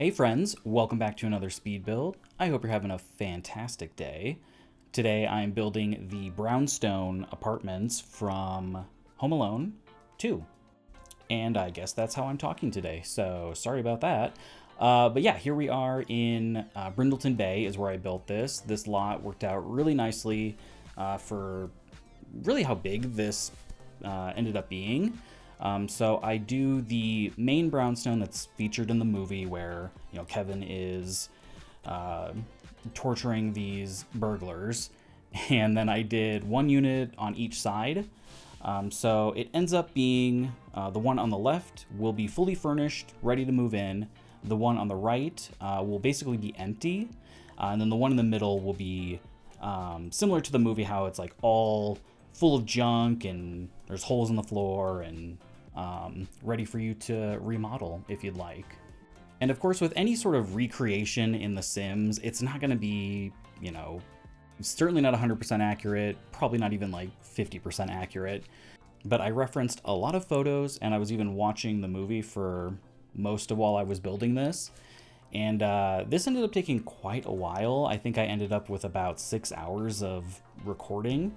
Hey friends, welcome back to another speed build. I hope you're having a fantastic day. Today I'm building the brownstone apartments from Home Alone 2. And I guess that's how I'm talking today, so sorry about that. But yeah, here we are in Brindleton Bay is where I built this. This lot worked out really nicely for really how big this ended up being. So I do the main brownstone that's featured in the movie where, Kevin is torturing these burglars. And then I did one unit on each side. So it ends up being the one on the left will be fully furnished, ready to move in. The one on the right will basically be empty. And then the one in the middle will be similar to the movie, how it's like all full of junk and there's holes in the floor and ready for you to remodel if you'd like. And of course, with any sort of recreation in The Sims, it's not going to be, certainly not 100% accurate, probably not even like 50% accurate. But I referenced a lot of photos, and I was even watching the movie for most of while I was building this. And this ended up taking quite a while. I think I ended up with about 6 hours of recording.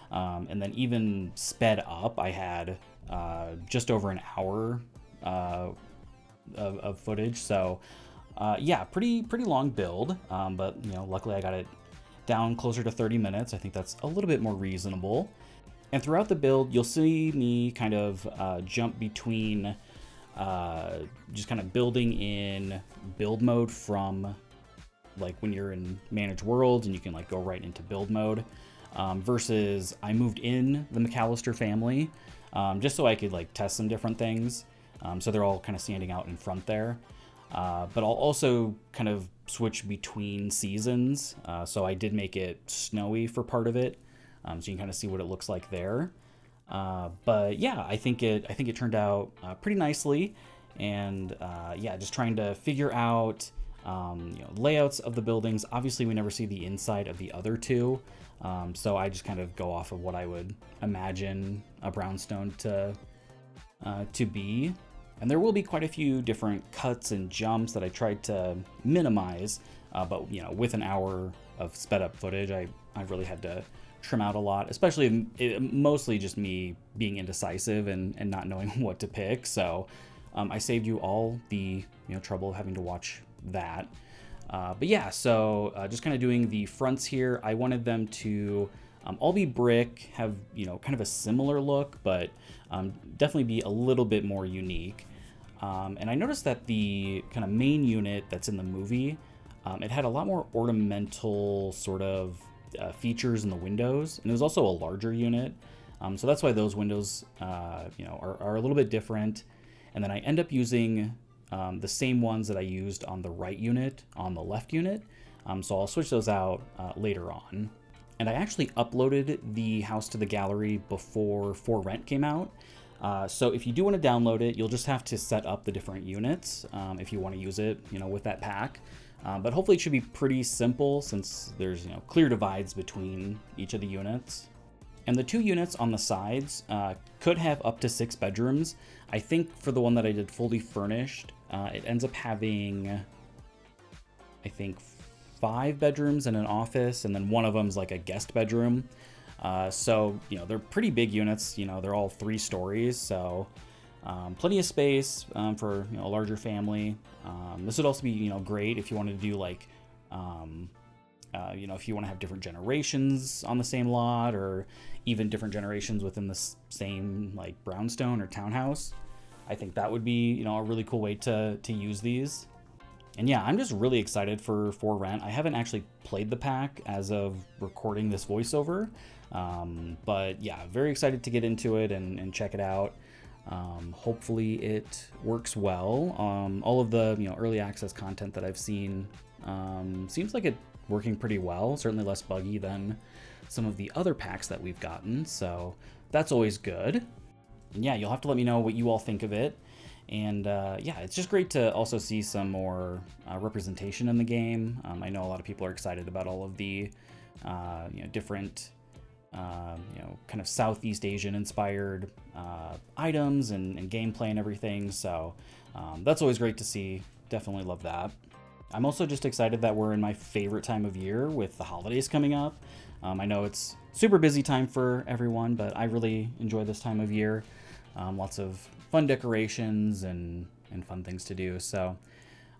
And then even sped up, I had just over an hour of footage. So yeah, pretty long build. But luckily I got it down closer to 30 minutes. I think that's a little bit more reasonable. And throughout the build, you'll see me kind of jump between just kind of building in build mode from like when you're in manage worlds and you can like go right into build mode versus I moved in the McAllister family just so I could like test some different things. So they're all kind of standing out in front there. But I'll also kind of switch between seasons. So I did make it snowy for part of it. So you can kind of see what it looks like there. But yeah, I think it turned out pretty nicely. And yeah, just trying to figure out layouts of the buildings. Obviously, we never see the inside of the other two. So I just kind of go off of what I would imagine a brownstone to be. And there will be quite a few different cuts and jumps that I tried to minimize. But with an hour of sped up footage, I really had to trim out a lot, especially mostly just me being indecisive and not knowing what to pick. So I saved you all the trouble of having to watch that. But yeah, so just kind of doing the fronts here. I wanted them to all be brick, have kind of a similar look, but definitely be a little bit more unique. And I noticed that the kind of main unit that's in the movie, it had a lot more ornamental sort of features in the windows, and it was also a larger unit. So that's why those windows, are a little bit different. And then I end up using the same ones that I used on the right unit on the left unit. So I'll switch those out later on. And I actually uploaded the house to the gallery before For Rent came out. So if you do want to download it, you'll just have to set up the different units if you want to use it, with that pack. But hopefully it should be pretty simple since there's clear divides between each of the units. And the two units on the sides could have up to 6 bedrooms. I think for the one that I did fully furnished, it ends up having, I think, 5 bedrooms and an office, and then one of them's like a guest bedroom. So, they're pretty big units. They're all 3 stories, so plenty of space for a larger family. This would also be great if you wanted to do like if you want to have different generations on the same lot, or even different generations within the same like brownstone or townhouse. I think that would be a really cool way to use these. And yeah, I'm just really excited for Rent. I haven't actually played the pack as of recording this voiceover, but yeah, very excited to get into it and check it out. Hopefully it works well. All of the early access content that I've seen seems like it working pretty well, certainly less buggy than some of the other packs that we've gotten, so that's always good. And yeah, you'll have to let me know what you all think of it. And yeah, it's just great to also see some more representation in the game. I know a lot of people are excited about all of the different kind of Southeast Asian inspired items and gameplay and everything. So that's always great to see. definitely love that. I'm also just excited that we're in my favorite time of year with the holidays coming up. I know it's super busy time for everyone, but I really enjoy this time of year. Lots of fun decorations and fun things to do. So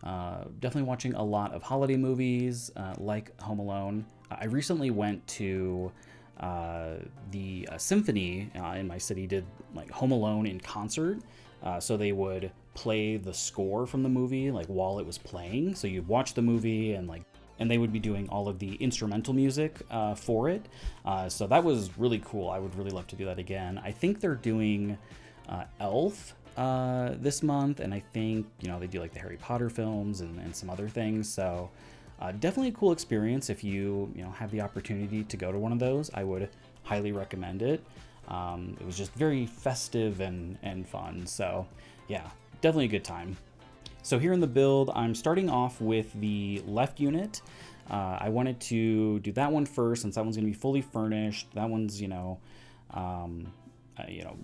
definitely watching a lot of holiday movies like Home Alone. I recently went to the symphony in my city did like Home Alone in concert. So they would play the score from the movie like while it was playing. So you'd watch the movie and they would be doing all of the instrumental music for it. So that was really cool. I would really love to do that again. I think they're doing Elf this month, and I think they do like the Harry Potter films and some other things. So definitely a cool experience. If you have the opportunity to go to one of those, I would highly recommend it. It was just very festive and fun. So yeah, definitely a good time. So here in the build, I'm starting off with the left unit. I wanted to do that one first since that one's going to be fully furnished. That one's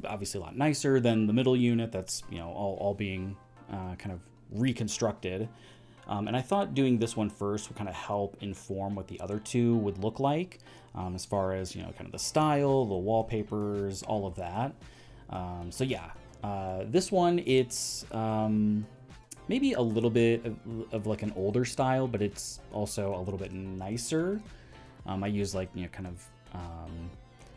obviously a lot nicer than the middle unit that's all being kind of reconstructed. And I thought doing this one first would kind of help inform what the other two would look like, as far as kind of the style, the wallpapers, all of that. So yeah, this one, it's maybe a little bit of like an older style, but it's also a little bit nicer. I use like kind of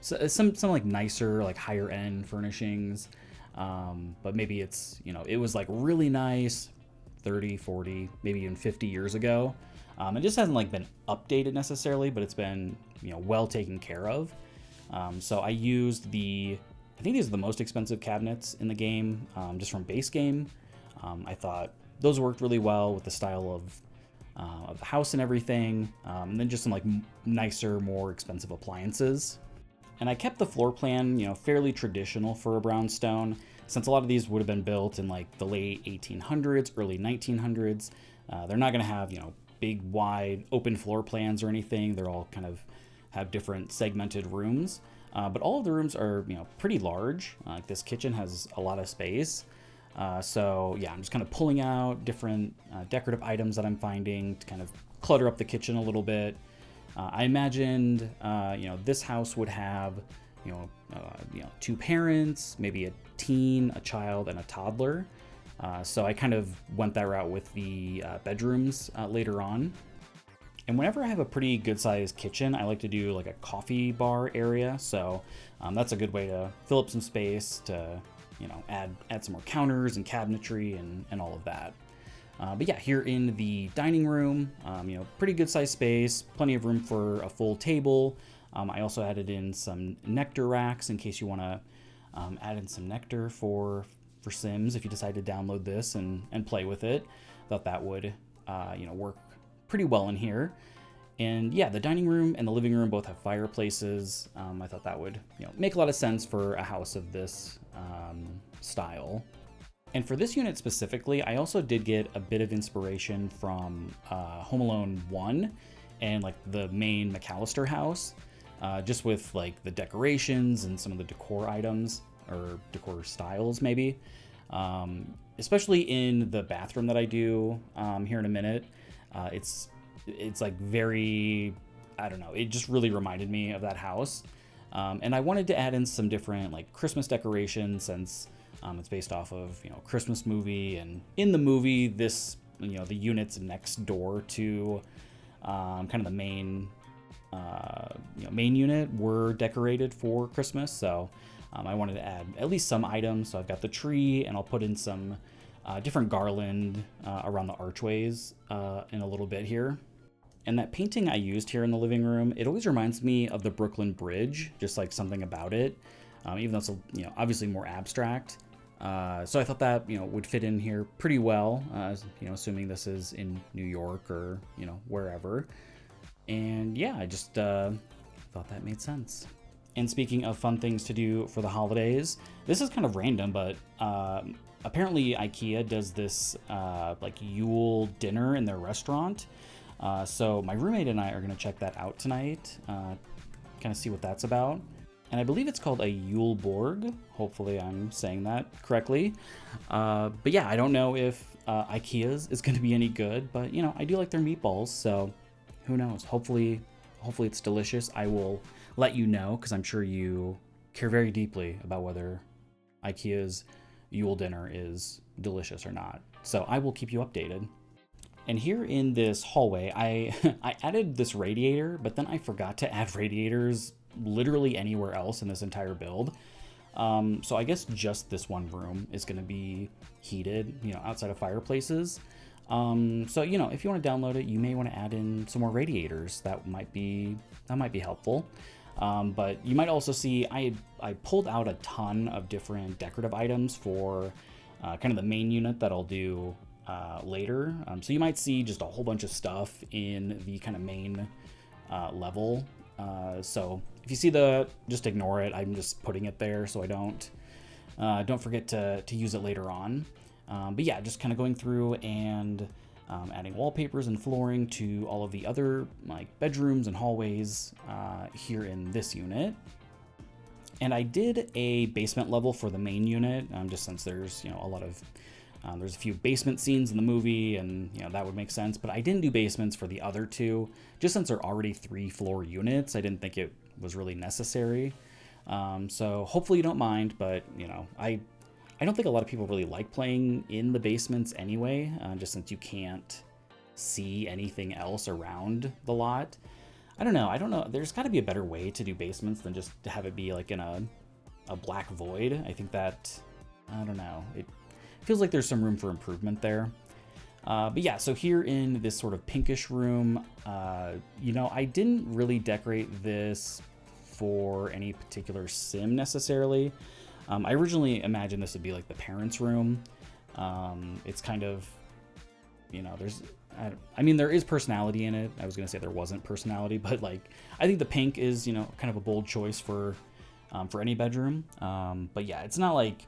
some like nicer, like higher end furnishings, but maybe it's it was like really nice 30, 40, maybe even 50 years ago. It just hasn't like been updated necessarily, but it's been well taken care of. So I used I think these are the most expensive cabinets in the game, just from base game. I thought those worked really well with the style of the house and everything, and then just some like nicer, more expensive appliances. And I kept the floor plan, fairly traditional for a brownstone, since a lot of these would have been built in like the late 1800s, early 1900s. They're not going to have, big, wide, open floor plans or anything. They're all kind of have different segmented rooms. But all of the rooms are, pretty large. Like this kitchen has a lot of space. So yeah, I'm just kind of pulling out different decorative items that I'm finding to kind of clutter up the kitchen a little bit. I imagined, this house would have, two parents, maybe a teen, a child, and a toddler. So I kind of went that route with the bedrooms later on. And whenever I have a pretty good sized kitchen, I like to do like a coffee bar area. So that's a good way to fill up some space to, add some more counters and cabinetry and all of that. But yeah, here in the dining room, pretty good sized space, plenty of room for a full table. I also added in some nectar racks in case you want to add in some nectar for Sims if you decide to download this and play with it. Thought that would work pretty well in here. And yeah, the dining room and the living room both have fireplaces. I thought that would make a lot of sense for a house of this style. And for this unit specifically, I also did get a bit of inspiration from Home Alone 1 and like the main McAllister house, just with like the decorations and some of the decor items or decor styles maybe. Especially in the bathroom that I do here in a minute. It's like very, I don't know, it just really reminded me of that house. And I wanted to add in some different like Christmas decorations since it's based off of, Christmas movie, and in the movie, this, the units next door to kind of the main, main unit were decorated for Christmas. So I wanted to add at least some items. So I've got the tree, and I'll put in some different garland around the archways in a little bit here. And that painting I used here in the living room, it always reminds me of the Brooklyn Bridge, just like something about it, even though it's obviously more abstract. So I thought that would fit in here pretty well, assuming this is in New York or wherever. And yeah, I just thought that made sense. And speaking of fun things to do for the holidays, this is kind of random, but apparently IKEA does this like Yule dinner in their restaurant. So my roommate and I are going to check that out tonight, kind of see what that's about. and I believe it's called a Yuleborg. Hopefully I'm saying that correctly. But yeah, I don't know if IKEA's is going to be any good, but you know, I do like their meatballs, so who knows? Hopefully it's delicious. I will let you know, because I'm sure you care very deeply about whether IKEA's Yule dinner is delicious or not. So I will keep you updated. And here in this hallway, I added this radiator, but then I forgot to add radiators literally anywhere else in this entire build. So I guess just this one room is going to be heated, you know, outside of fireplaces. So, you know, if you want to download it, you may want to add in some more radiators. That might be helpful. But you might also see I pulled out a ton of different decorative items for kind of the main unit that I'll do later. So you might see just a whole bunch of stuff in the kind of main level. So if you see just ignore it. I'm just putting it there so I don't forget to use it later on. But yeah, just kind of going through and adding wallpapers and flooring to all of the other like bedrooms and hallways here in this unit. And I did a basement level for the main unit, just since there's, you know, a lot of there's a few basement scenes in the movie, and you know that would make sense. But I didn't do basements for the other two, just since they're already 3-floor units. I didn't think it was really necessary. So hopefully you don't mind, but you know, I don't think a lot of people really like playing in the basements anyway, just since you can't see anything else around the lot. I don't know. There's got to be a better way to do basements than just to have it be like in a black void. I think that, I don't know. It feels like there's some room for improvement there. But yeah, so here in this sort of pinkish room, you know, I didn't really decorate this for any particular sim necessarily. I originally imagined this would be like the parents' room. It's kind of, you know, I mean, there is personality in it. I was going to say there wasn't personality, but like, I think the pink is, you know, kind of a bold choice for any bedroom. But yeah, it's not like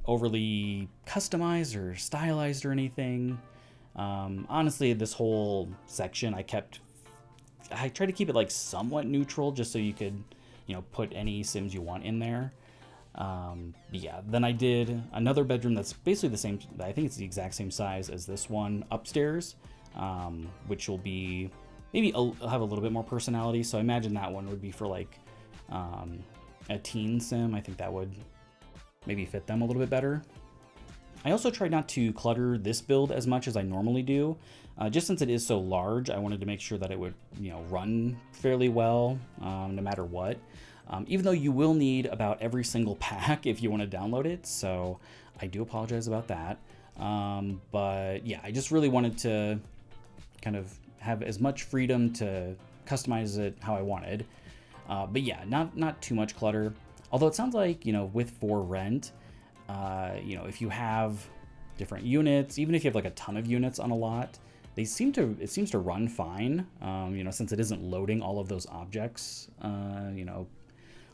overly customized or stylized or anything. Honestly, this whole section, I tried to keep it like somewhat neutral just so you could, you know, put any sims you want in there. Yeah, then I did another bedroom that's basically the same. I think it's the exact same size as this one upstairs, which will be maybe have a little bit more personality. So I imagine that one would be for like a teen sim. I think that would maybe fit them a little bit better. I also tried not to clutter this build as much as I normally do. Just since it is so large, I wanted to make sure that it would, you know, run fairly well, no matter what. Even though you will need about every single pack if you want to download it, so I do apologize about that. But yeah, I just really wanted to kind of have as much freedom to customize it how I wanted. But yeah, not too much clutter. Although it sounds like, you know, with for rent, you know, if you have different units, even if you have like a ton of units on a lot, it seems to run fine, you know, since it isn't loading all of those objects, you know,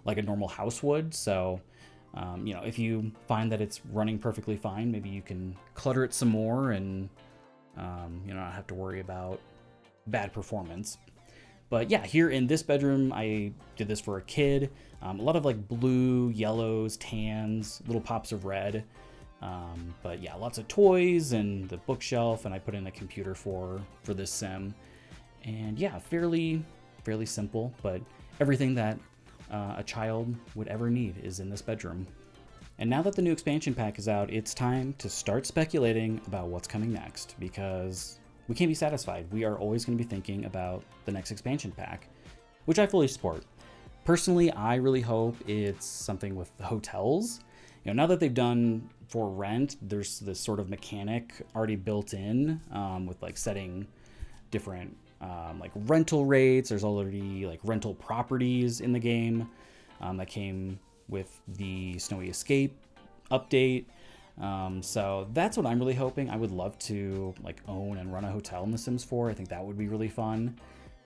like a normal house would. So, you know, if you find that it's running perfectly fine, maybe you can clutter it some more and, you know, not have to worry about bad performance. But yeah, here in this bedroom, I did this for a kid. A lot of like blue, yellows, tans, little pops of red. But yeah, lots of toys and the bookshelf, and I put in a computer for this sim. And yeah, fairly simple, but everything that a child would ever need is in this bedroom. And now that the new expansion pack is out, it's time to start speculating about what's coming next, because we can't be satisfied. We are always going to be thinking about the next expansion pack, which I fully support. Personally, I really hope it's something with the hotels. You know, now that they've done for rent, there's this sort of mechanic already built in, with like setting different like rental rates. There's already like rental properties in the game that came with the Snowy Escape update. So that's what I'm really hoping. I would love to like own and run a hotel in The Sims 4. I think that would be really fun.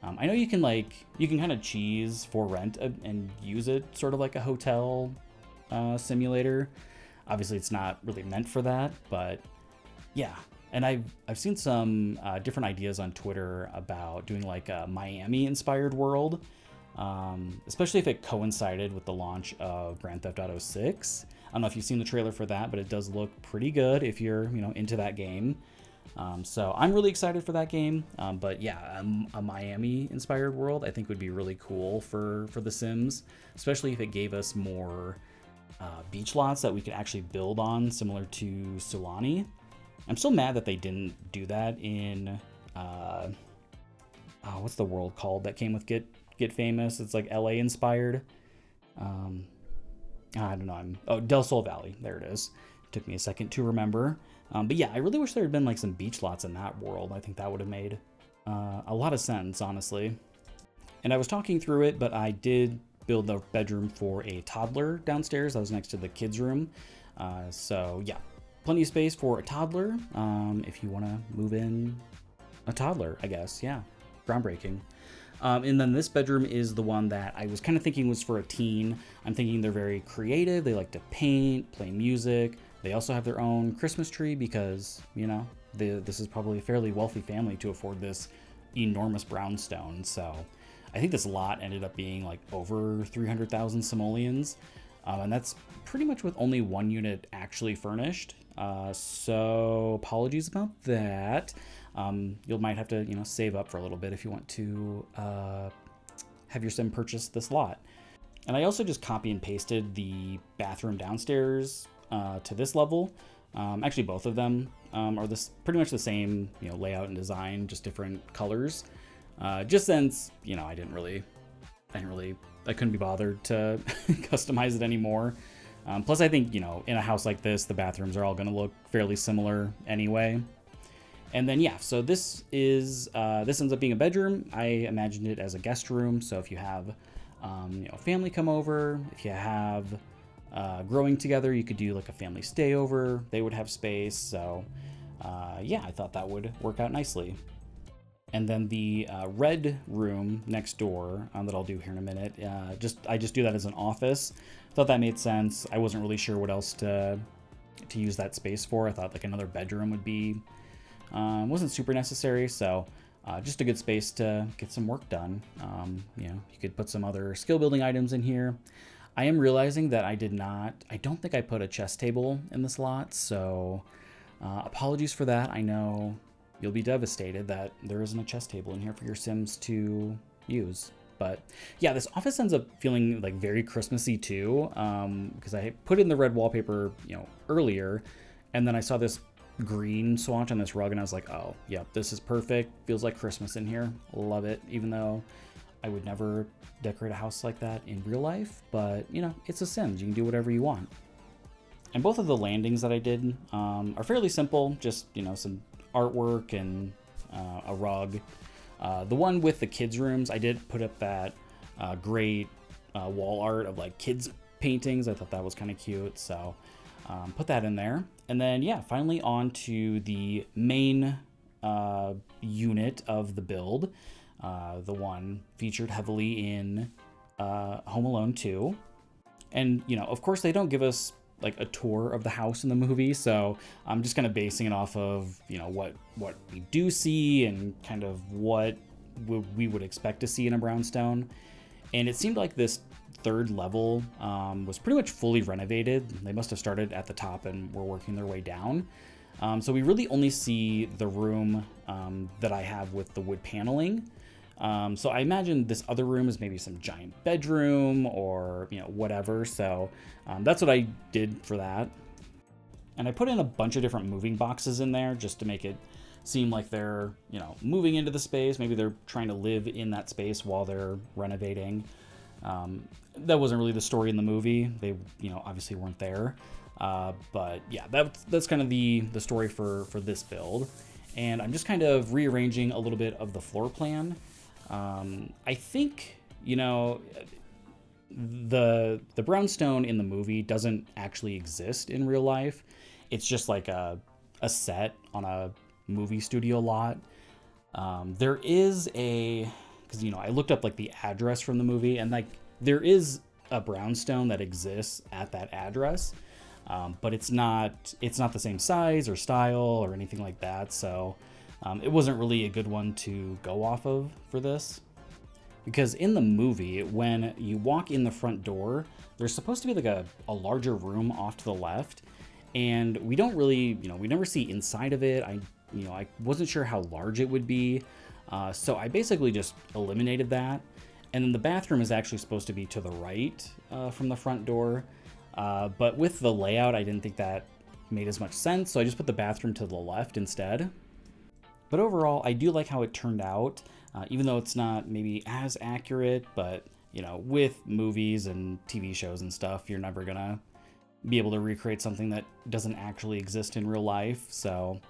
I know you can kind of cheese for rent and use it sort of like a hotel simulator. Obviously it's not really meant for that, but yeah. And I've seen some different ideas on Twitter about doing like a Miami inspired world. especially if it coincided with the launch of Grand Theft Auto 6. I don't know if you've seen the trailer for that, but it does look pretty good if you're, into that game. So I'm really excited for that game. But yeah, a Miami-inspired world I think would be really cool for The Sims, especially if it gave us more beach lots that we could actually build on, similar to Sulani. I'm still mad that they didn't do that in what's the world called that came with Get Famous? It's like LA inspired. I don't know. Del Sol Valley. There it is. Took me a second to remember. But yeah, I really wish there had been like some beach lots in that world. I think that would have made a lot of sense, honestly. And I was talking through it, but I did build a bedroom for a toddler downstairs. That was next to the kids' room. So yeah, plenty of space for a toddler. If you want to move in a toddler, I guess. Yeah, groundbreaking. And then this bedroom is the one that I was kind of thinking was for a teen. I'm thinking they're very creative. They like to paint, play music. They also have their own Christmas tree because, this is probably a fairly wealthy family to afford this enormous brownstone. So I think this lot ended up being like over 300,000 simoleons. And that's pretty much with only one unit actually furnished. So apologies about that. You might have to, save up for a little bit if you want to have your sim purchase this lot. And I also just copy and pasted the bathroom downstairs to this level. Actually, both of them are pretty much the same, layout and design, just different colors. Just since, I couldn't be bothered to customize it anymore. Plus, I think, in a house like this, the bathrooms are all going to look fairly similar anyway. And then, yeah, so this ends up being a bedroom. I imagined it as a guest room. So if you have, family come over, if you have growing together, you could do like a family stay over. They would have space. So, yeah, I thought that would work out nicely. And then the red room next door that I'll do here in a minute, I just do that as an office. Thought that made sense. I wasn't really sure what else to use that space for. I thought like another bedroom would be, wasn't super necessary. So just a good space to get some work done. You could put some other skill building items in here. I am realizing that I don't think I put a chess table in this lot. So apologies for that. I know you'll be devastated that there isn't a chess table in here for your Sims to use. But yeah, this office ends up feeling like very Christmassy too, because I put in the red wallpaper, earlier, and then I saw this green swatch on this rug, and I was like, oh, yeah, this is perfect. Feels like Christmas in here. Love it, even though I would never decorate a house like that in real life. But, it's a Sims. You can do whatever you want. And both of the landings that I did are fairly simple, just, some artwork and a rug. The one with the kids' rooms, I did put up that great wall art of like kids' paintings. I thought that was kind of cute, so put that in there. And then, yeah, finally on to the main unit of the build, the one featured heavily in Home Alone 2. And, of course, they don't give us like a tour of the house in the movie, so I'm just kind of basing it off of what we do see and kind of what we would expect to see in a brownstone. And it seemed like this third level was pretty much fully renovated. They must have started at the top and were working their way down. So we really only see the room that I have with the wood paneling. So I imagine this other room is maybe some giant bedroom or, whatever. So that's what I did for that. And I put in a bunch of different moving boxes in there just to make it seem like they're, moving into the space. Maybe they're trying to live in that space while they're renovating. That wasn't really the story in the movie. They, obviously weren't there. But yeah, that's kind of the story for this build. And I'm just kind of rearranging a little bit of the floor plan. I think, the brownstone in the movie doesn't actually exist in real life. It's just like a set on a movie studio lot. There is because, I looked up like the address from the movie, and like there is a brownstone that exists at that address. But it's not the same size or style or anything like that. So it wasn't really a good one to go off of for this. Because in the movie, when you walk in the front door, there's supposed to be like a larger room off to the left, and we don't really, we never see inside of it. I wasn't sure how large it would be, so I basically just eliminated that. And then the bathroom is actually supposed to be to the right from the front door, but with the layout, I didn't think that made as much sense, so I just put the bathroom to the left instead. But overall, I do like how it turned out, even though it's not maybe as accurate, but with movies and TV shows and stuff, you're never gonna be able to recreate something that doesn't actually exist in real life. So,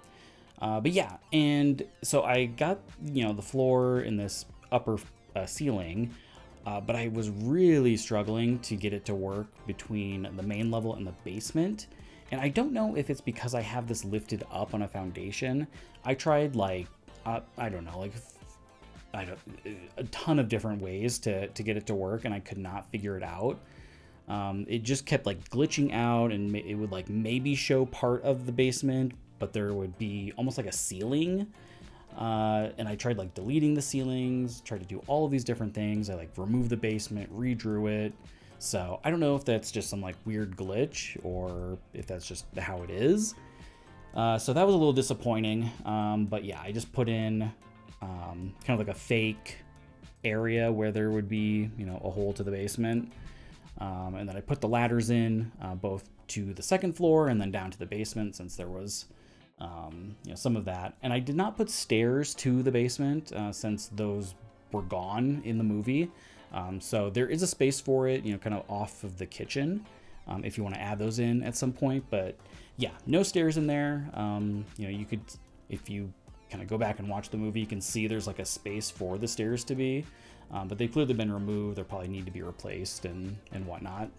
but yeah, and so I got, the floor in this upper ceiling, but I was really struggling to get it to work between the main level and the basement. And I don't know if it's because I have this lifted up on a foundation. I tried a ton of different ways to get it to work, and I could not figure it out. It just kept glitching out, and it would maybe show part of the basement, but there would be almost like a ceiling. And I tried deleting the ceilings, tried to do all of these different things. I removed the basement, redrew it. So I don't know if that's just some weird glitch or if that's just how it is. So that was a little disappointing. But yeah, I just put in kind of a fake area where there would be, a hole to the basement. And then I put the ladders in both to the second floor and then down to the basement, since there was some of that. And I did not put stairs to the basement since those were gone in the movie. So there is a space for it, kind of off of the kitchen, if you want to add those in at some point. But yeah, no stairs in there. You could, if you kind of go back and watch the movie, you can see there's a space for the stairs to be, but they've clearly been removed. They probably need to be replaced and whatnot.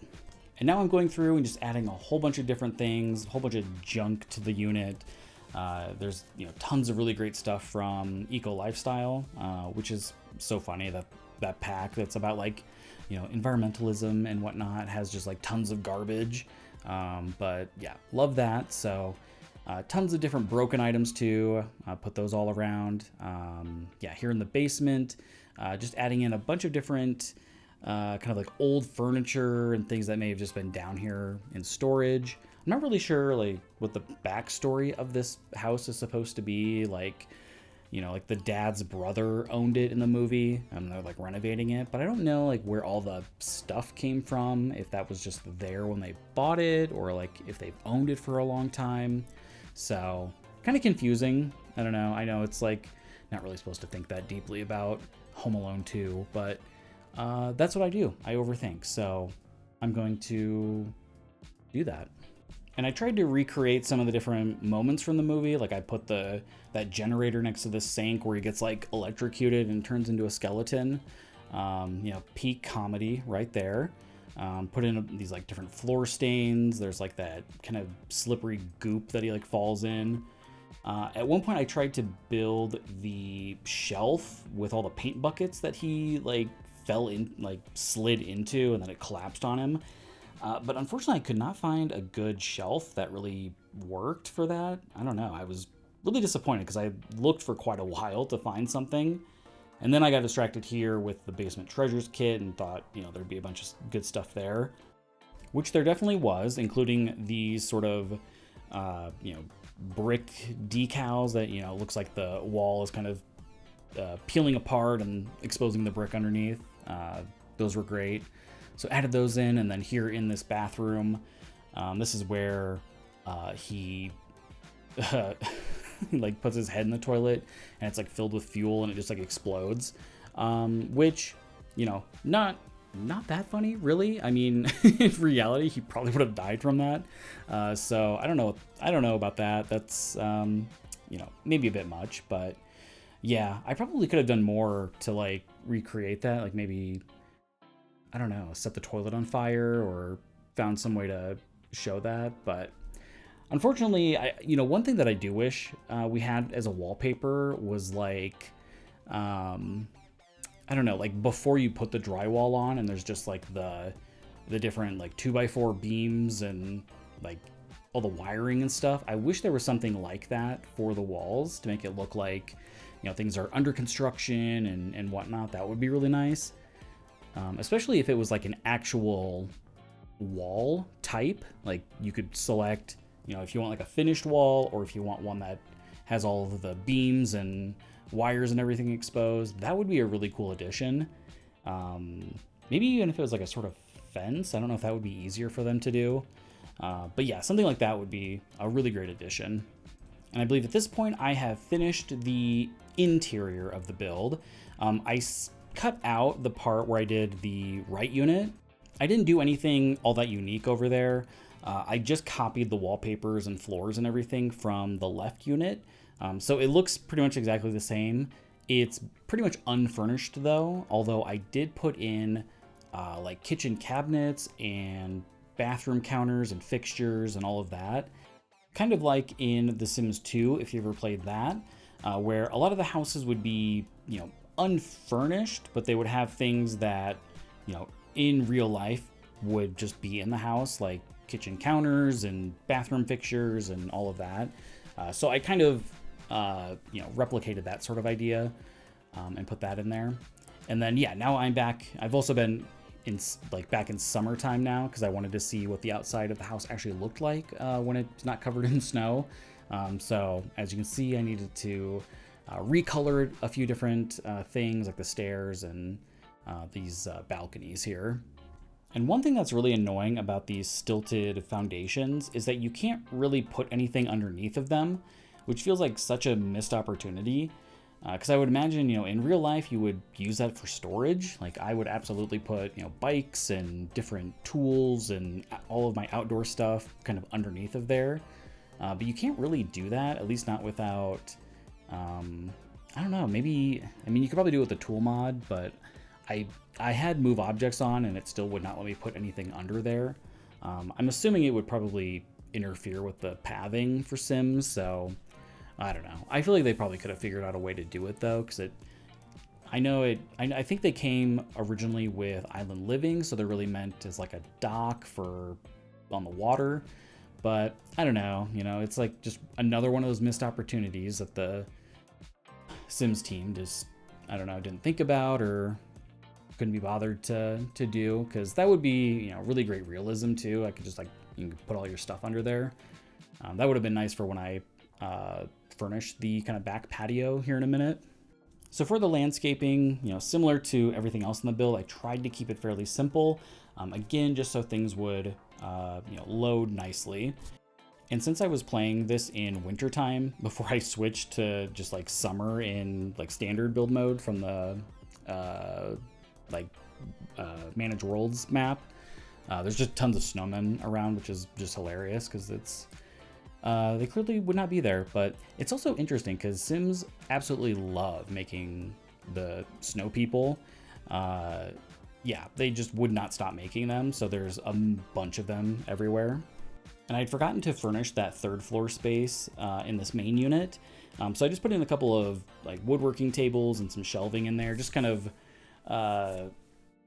And now I'm going through and just adding a whole bunch of different things, a whole bunch of junk to the unit. There's tons of really great stuff from Eco Lifestyle, which is so funny that pack that's about environmentalism and whatnot has just tons of garbage. But yeah, love that. So tons of different broken items too. Put those all around. Yeah, here in the basement, just adding in a bunch of different kind of old furniture and things that may have just been down here in storage. I'm not really sure what the backstory of this house is supposed to be. The dad's brother owned it in the movie, and they're renovating it, but I don't know where all the stuff came from, if that was just there when they bought it, or if they've owned it for a long time. So kind of confusing. I don't know. I know it's not really supposed to think that deeply about Home Alone 2, but that's what I do. I overthink. So I'm going to do that. And I tried to recreate some of the different moments from the movie. I put that generator next to the sink where he gets electrocuted and turns into a skeleton. Peak comedy right there. Put in these different floor stains. There's that kind of slippery goop that he falls in. At one point I tried to build the shelf with all the paint buckets that he fell in, slid into, and then it collapsed on him. But unfortunately, I could not find a good shelf that really worked for that. I don't know. I was really disappointed because I looked for quite a while to find something. And then I got distracted here with the Basement Treasures kit and thought, there'd be a bunch of good stuff there, which there definitely was, including these sort of, brick decals that, looks like the wall is kind of peeling apart and exposing the brick underneath. Those were great. So added those in, and then here in this bathroom, this is where he puts his head in the toilet, and it's filled with fuel, and it just explodes. Which, not that funny, really. I mean, in reality, he probably would have died from that. So I don't know about that. That's maybe a bit much, but yeah, I probably could have done more to recreate that. Maybe, I don't know, set the toilet on fire or found some way to show that. But unfortunately, one thing that I do wish we had as a wallpaper was I don't know, before you put the drywall on and there's just the different 2x4 beams and all the wiring and stuff. I wish there was something like that for the walls to make it look like, you know, things are under construction and whatnot. That would be really nice. Especially if it was like an actual wall type, like you could select, you know, if you want like a finished wall or if you want one that has all of the beams and wires and everything exposed. That would be a really cool addition. Maybe even if it was like a sort of fence. I don't know if that would be easier for them to do. But yeah, something like that would be a really great addition. And I believe at this point I have finished the interior of the build. I cut out the part where I did the right unit. I didn't do anything all that unique over there. I just copied the wallpapers and floors and everything from the left unit. So it looks pretty much exactly the same. It's pretty much unfurnished though, although I did put in like kitchen cabinets and bathroom counters and fixtures and all of that. Kind of like in The Sims 2, if you ever played that, where a lot of the houses would be, you know, unfurnished, but they would have things that, you know, in real life would just be in the house, like kitchen counters and bathroom fixtures and all of that. So I kind of, you know, replicated that sort of idea and put that in there. And then, yeah, now I'm back. I've also been in back in summertime now because I wanted to see what the outside of the house actually looked like when it's not covered in snow. So as you can see, I needed to recolor a few different things like the stairs and these balconies here. And one thing that's really annoying about these stilted foundations is that you can't really put anything underneath of them, which feels like such a missed opportunity. Because I would imagine, you know, in real life, you would use that for storage. Like I would absolutely put, you know, bikes and different tools and all of my outdoor stuff kind of underneath of there. But you can't really do that, at least not without, I don't know, maybe, I mean, you could probably do it with the tool mod, but I had move objects on and it still would not let me put anything under there. I'm assuming it would probably interfere with the pathing for Sims, so I don't know. I feel like they probably could have figured out a way to do it though, because I think they came originally with Island Living, so they're really meant as like a dock for on the water. But I don't know, you know, it's like just another one of those missed opportunities that the Sims team just, I don't know, didn't think about or couldn't be bothered to do, because that would be, you know, really great realism too. I could just like, you can put all your stuff under there. That would have been nice for when I furnish the kind of back patio here in a minute. So for the landscaping, you know, similar to everything else in the build, I tried to keep it fairly simple. Again, just so things would, you know, load nicely. And since I was playing this in wintertime before I switched to just like summer in like standard build mode from the Manage Worlds map, there's just tons of snowmen around, which is just hilarious because it's they clearly would not be there. But it's also interesting because Sims absolutely love making the snow people. Yeah, they just would not stop making them, so there's a bunch of them everywhere. And I'd forgotten to furnish that third floor space in this main unit, so I just put in a couple of like woodworking tables and some shelving in there, just kind of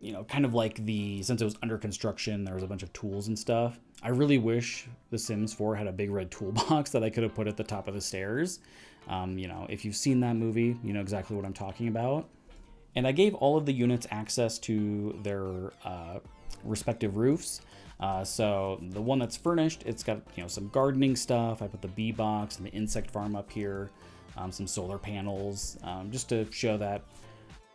you know, kind of like since it was under construction, there was a bunch of tools and stuff. I really wish The Sims 4 had a big red toolbox that I could have put at the top of the stairs. You know, if you've seen that movie, you know exactly what I'm talking about. And I gave all of the units access to their respective roofs. So the one that's furnished, it's got, you know, some gardening stuff. I put the bee box and the insect farm up here, some solar panels, just to show that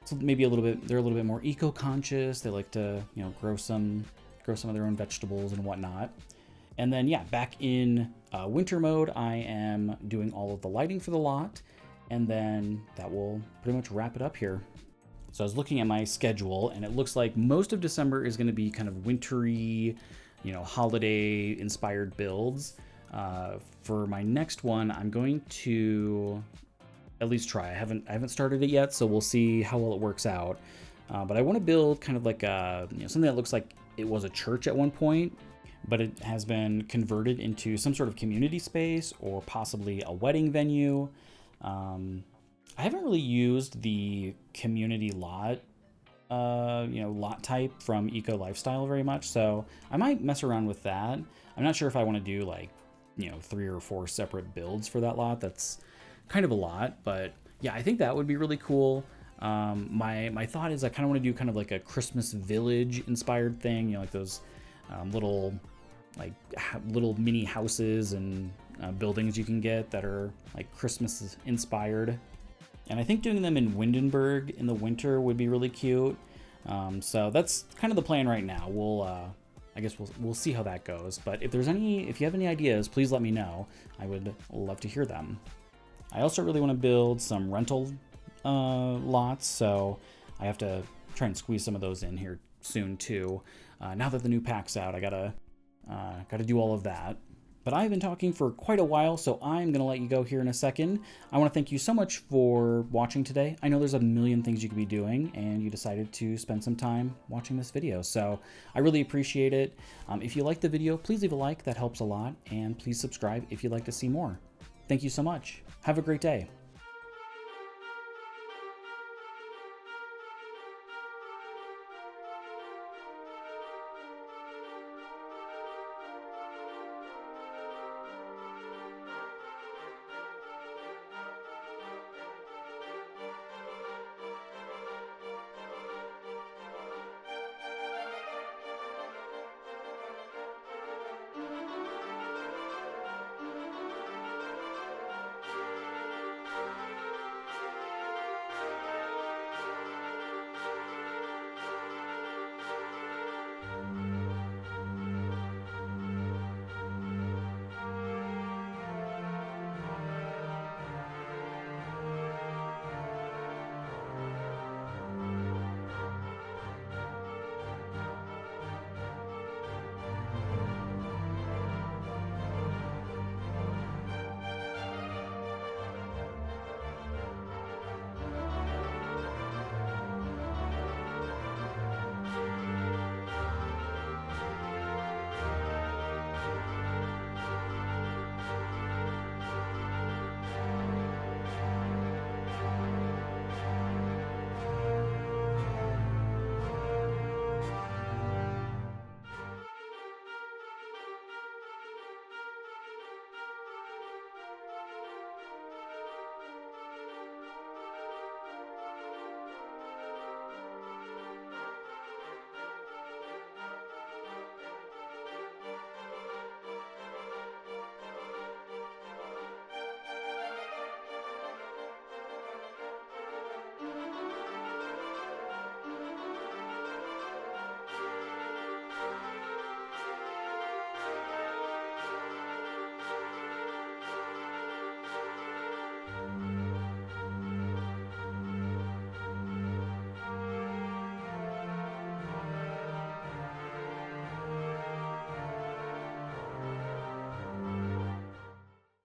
it's maybe they're a little bit more eco-conscious. They like to, you know, grow some of their own vegetables and whatnot. And then, yeah, back in winter mode, I am doing all of the lighting for the lot, and then that will pretty much wrap it up here. So I was looking at my schedule, and it looks like most of December is going to be kind of wintry, you know, holiday-inspired builds. For my next one, I'm going to at least try. I haven't started it yet, so we'll see how well it works out. But I want to build kind of like a, you know, something that looks like it was a church at one point, but it has been converted into some sort of community space or possibly a wedding venue. I haven't really used the community lot, you know, lot type from Eco Lifestyle very much, so I might mess around with that. I'm not sure if I want to do like you know, 3 or 4 separate builds for that lot. That's kind of a lot, but yeah, I think that would be really cool. My thought is I kind of want to do kind of like a Christmas village inspired thing, you know, like those little mini houses and buildings you can get that are like Christmas inspired. And I think doing them in Windenburg in the winter would be really cute. So that's kind of the plan right now. I guess we'll see how that goes. But if you have any ideas, please let me know. I would love to hear them. I also really want to build some rental lots, so I have to try and squeeze some of those in here soon too. Now that the new pack's out, I gotta do all of that. But I've been talking for quite a while, so I'm gonna let you go here in a second. I want to thank you so much for watching today. I know there's a million things you could be doing, and you decided to spend some time watching this video, so I really appreciate it. If you liked the video, please leave a like, that helps a lot, and please subscribe if you'd like to see more. Thank you so much. Have a great day.